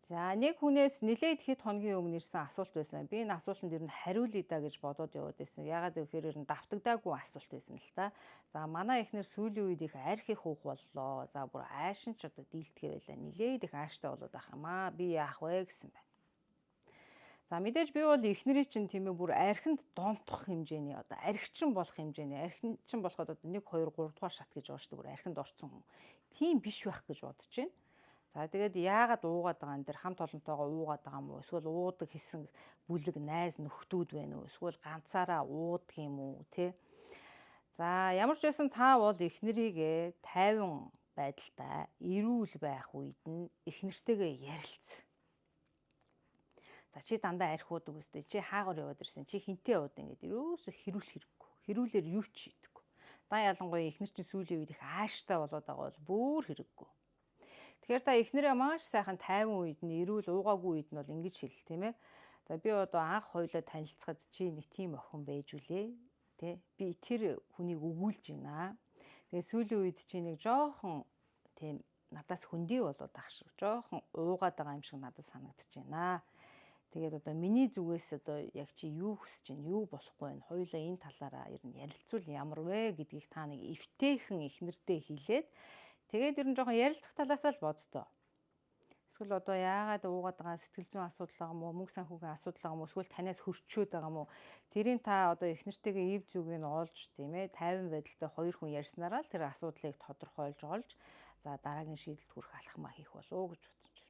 За нэг хүнээс нэлээд хэд хоногийн өмнө ирсэн асуулт байсан. Би энэ асуултанд ер нь хариулъя да гэж бодоод яваад байсан. Ягаад гэвэл ер нь давтагдаагүй асуулт байсан л та. За манай эхнэр сүүлийн үед их арх их уух боллоо. За бүр аашин ч одоо дийлдэхээ байлаа. Нэлээд их ааштай болоод ах юм аа. Би яах вэ гэсэн байна. За мэдээж би бол эхнэрийн чинь тийм ээ бүр архинд донтох хэмжээний одоо архичин болох хэмжээний архичин болоход одоо 1 2 3 дугаар шат гэж байгаа шүү дээ. Бүр архинд орсон хүн. Тийм биш байх гэж бодож байна. За тэгээд яагаад уугаад байгаа энэ дэр хамт олонтойгоо уугаад байгаа юм уу? Эсвэл уудаг хэсэг бүлэг найз нөхдүүд байна уу? Эсвэл ганцаараа уудаг юм уу, тэ? За ямар ч байсан та бол эхнэрийгээ тайван байдалтай эрүүл байх үед нь эхнэртэйгээ ярилц. За чи дандаа арх уудаг үстэй. Чи хаагаар яваад ирсэн? Чи хинтээ уудаг ингээд ерөөсө хэрүүл хэрэггүй. Хэрүүлэр юу ч хийдэггүй. Та ялангуяа эхнэр чинь сүүлийн үед их ааштай болоод байгаа бол бүр хэрэггүй. Тэгэхээр та эхнэрээ маш сайхан тайван үед нь эрүүл уугаагүй үед нь бол ингэж хэл тийм ээ. За би одоо анх хоёлоо танилцахад чи нэг тийм охин байж үлээ. Тэ би тэр хүнийг өгүүлж байна. Тэгээ сүүлийн үед чи нэг жоохон тийм надаас хөндий болоод ах шиг жоохон уугаад байгаа юм шиг надад санагдаж байна. Тэгээд одоо миний зүгээс одоо яг чи юу хүсэж байна, юу болохгүй байна. Хоёулаа энэ талаараа ер нь ярилцвал ямар вэ гэдгийг та нэг эвтэйхэн эхнэртэй хэлээд тэгээд ер нь жоохон ярилцах талаасаа л боддоо. Эсвэл одоо яагаад уугаад байгаа сэтгэл зүйн асуудал байгаа мó, мөнгө санхүүгийн асуудал байгаа мó, эсвэл танаас хөрчөөд байгаа мó. Тэрийг та одоо эхнэртэйгээ ив зүгийг нь олж тийм ээ, тайван байдалтай хоёр хүн ярьснараа л тэр асуудлыг тодорхойлж олж за дараагийн шийдэлд хүрэх алхмаа хийх болов уу гэж бодсон.